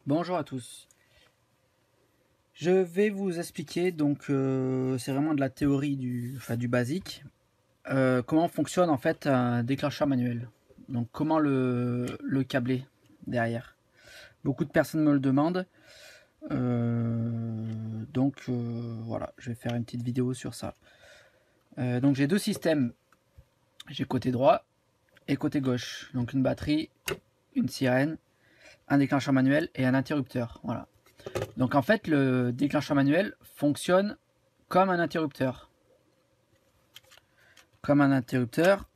Bonjour à tous. Je vais vous expliquer, donc c'est vraiment de la théorie du basique, comment fonctionne en fait un déclencheur manuel. Donc comment le câbler derrière. Beaucoup de personnes me le demandent, voilà, je vais faire une petite vidéo sur ça. Donc j'ai deux systèmes, j'ai côté droit et côté gauche. Donc une batterie, une sirène, un déclencheur manuel et un interrupteur. Voilà. Donc en fait, le déclencheur manuel fonctionne comme un interrupteur. Comme un interrupteur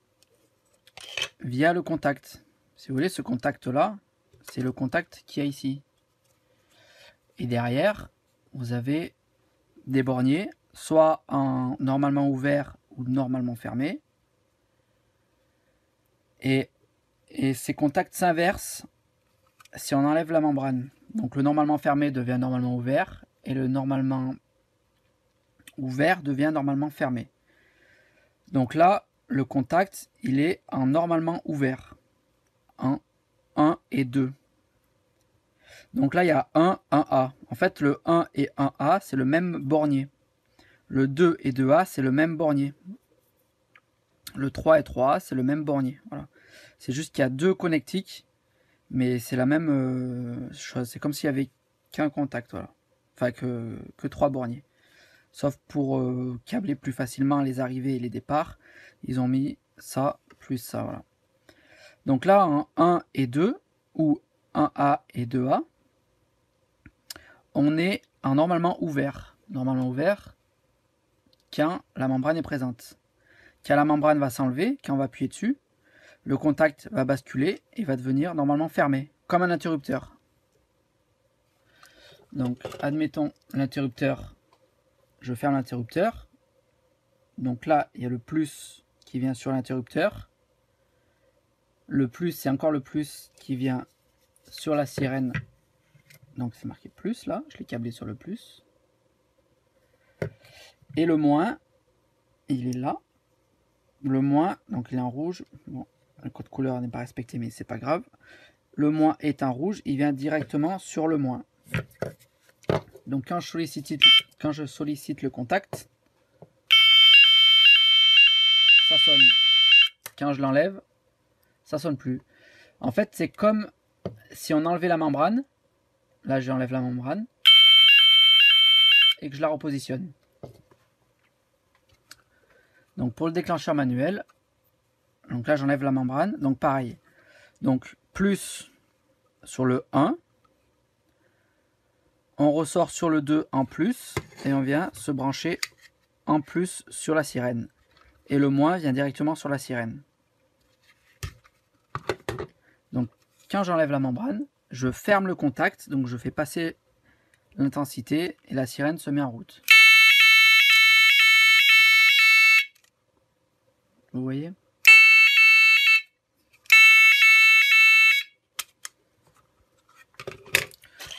via le contact. Si vous voulez, ce contact-là, c'est le contact qu'il y a ici. Et derrière, vous avez des borniers, soit en normalement ouvert ou normalement fermé. Et ces contacts s'inversent si on enlève la membrane. Donc le normalement fermé devient normalement ouvert et le normalement ouvert devient normalement fermé. Donc là, le contact, il est en normalement ouvert, en 1 et 2. Donc là, il y a 1, 1A. En fait, le 1 et 1A, c'est le même bornier. Le 2 et 2A, c'est le même bornier. Le 3 et 3A, c'est le même bornier. Voilà. C'est juste qu'il y a deux connectiques, mais c'est la même chose. C'est comme s'il n'y avait qu'un contact. Voilà. Enfin, que 3 borniers. Sauf pour câbler plus facilement les arrivées et les départs, ils ont mis ça plus ça. Voilà. Donc là, en 1 et 2, ou 1A et 2A, on est en normalement ouvert. Normalement ouvert quand la membrane est présente. Quand la membrane va s'enlever, quand on va appuyer dessus, le contact va basculer et va devenir normalement fermé, comme un interrupteur. Donc, admettons l'interrupteur, je ferme l'interrupteur. Donc là, il y a le plus qui vient sur l'interrupteur. Le plus, c'est encore le plus qui vient sur la sirène. Donc c'est marqué plus là, je l'ai câblé sur le plus. Et le moins, il est là. Le moins, donc il est en rouge. Bon, le code couleur n'est pas respecté, mais c'est pas grave. Le moins est en rouge, il vient directement sur le moins. Donc quand je sollicite le contact, ça sonne. Quand je l'enlève, ça sonne plus. En fait, c'est comme si on enlevait la membrane. Là, j'enlève la membrane et que je la repositionne. Donc pour le déclencheur manuel, donc là j'enlève la membrane, donc pareil. Donc plus sur le 1, on ressort sur le 2 en plus et on vient se brancher en plus sur la sirène. Et le moins vient directement sur la sirène. Donc quand j'enlève la membrane, je ferme le contact, donc je fais passer l'intensité et la sirène se met en route. Vous voyez ?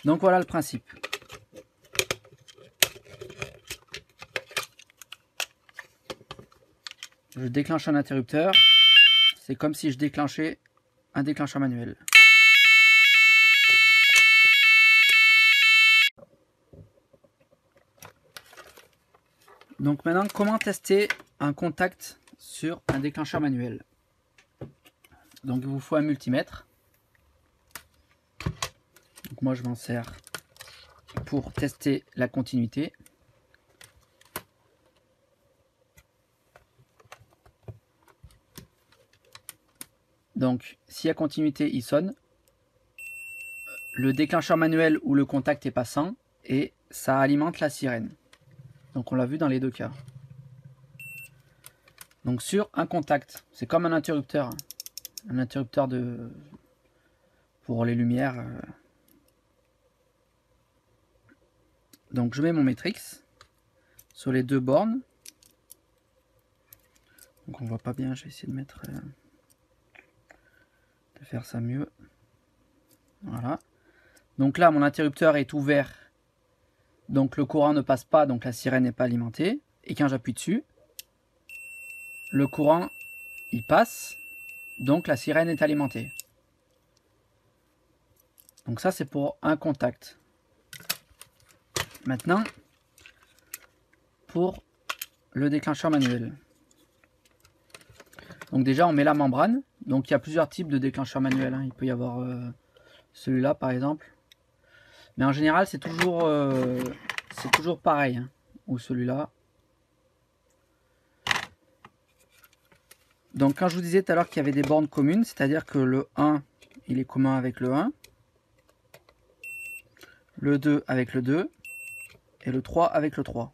Donc voilà le principe. Je déclenche un interrupteur, c'est comme si je déclenchais un déclencheur manuel. Donc maintenant, comment tester un contact sur un déclencheur manuel? Donc il vous faut un multimètre. Donc moi je m'en sers pour tester la continuité. Donc si la continuité il sonne, le déclencheur manuel ou le contact est passant et ça alimente la sirène. Donc on l'a vu dans les deux cas. Donc sur un contact, c'est comme un interrupteur pour les lumières. Donc je mets mon matrix sur les deux bornes. Donc on voit pas bien, je vais essayer de faire ça mieux. Voilà. Donc là mon interrupteur est ouvert, donc le courant ne passe pas, donc la sirène n'est pas alimentée. Et quand j'appuie dessus, le courant il passe, donc la sirène est alimentée. Donc ça, c'est pour un contact. Maintenant, pour le déclencheur manuel. Donc déjà, on met la membrane. Donc il y a plusieurs types de déclencheurs manuels, hein. Il peut y avoir celui-là, par exemple. Mais en général, c'est toujours pareil, hein. Ou celui-là. Donc quand je vous disais tout à l'heure qu'il y avait des bornes communes, c'est-à-dire que le 1, il est commun avec le 1, le 2 avec le 2, et le 3 avec le 3.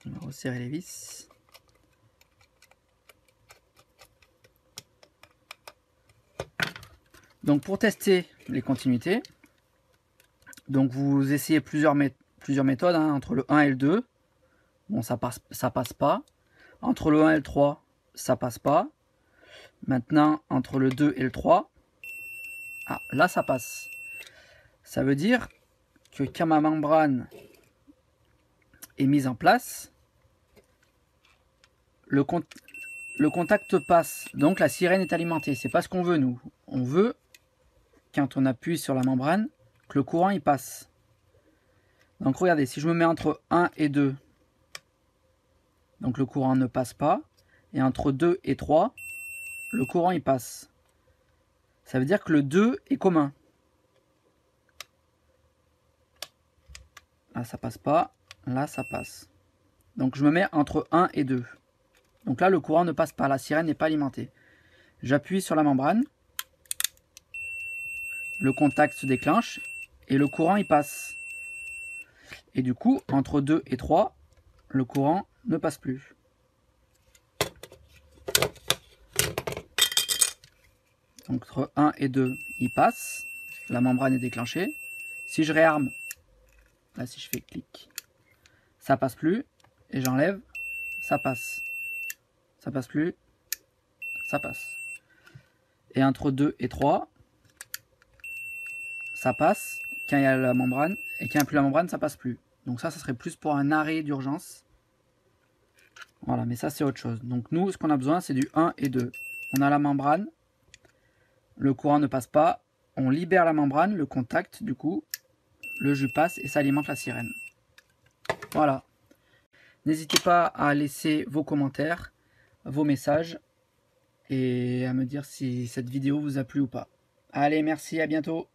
On va resserrer les vis. Donc pour tester les continuités, donc vous essayez plusieurs méthodes, hein, entre le 1 et le 2. Bon, ça passe pas. Entre le 1 et le 3, ça passe pas. Maintenant, entre le 2 et le 3, ah, là ça passe. Ça veut dire que quand ma membrane est mise en place, le contact passe. Donc la sirène est alimentée. C'est pas ce qu'on veut, nous. On veut, quand on appuie sur la membrane, que le courant il passe. Donc regardez, si je me mets entre 1 et 2, donc le courant ne passe pas. Et entre 2 et 3, le courant il passe. Ça veut dire que le 2 est commun. Là ça passe pas, là ça passe. Donc je me mets entre 1 et 2. Donc là le courant ne passe pas, la sirène n'est pas alimentée. J'appuie sur la membrane. Le contact se déclenche et le courant il passe. Et du coup, entre 2 et 3, le courant ne passe plus. Donc, entre 1 et 2, il passe. La membrane est déclenchée. Si je réarme, là si je fais clic, ça passe plus. Et j'enlève, ça passe. Ça passe plus, ça passe. Et entre 2 et 3, ça passe quand il y a la membrane. Et quand il n'y a plus la membrane, ça passe plus. Donc ça serait plus pour un arrêt d'urgence. Voilà, mais ça c'est autre chose. Donc nous, ce qu'on a besoin, c'est du 1 et 2. On a la membrane. Le courant ne passe pas. On libère la membrane, le contact du coup. Le jus passe et ça alimente la sirène. Voilà. N'hésitez pas à laisser vos commentaires, vos messages et à me dire si cette vidéo vous a plu ou pas. Allez, merci, à bientôt.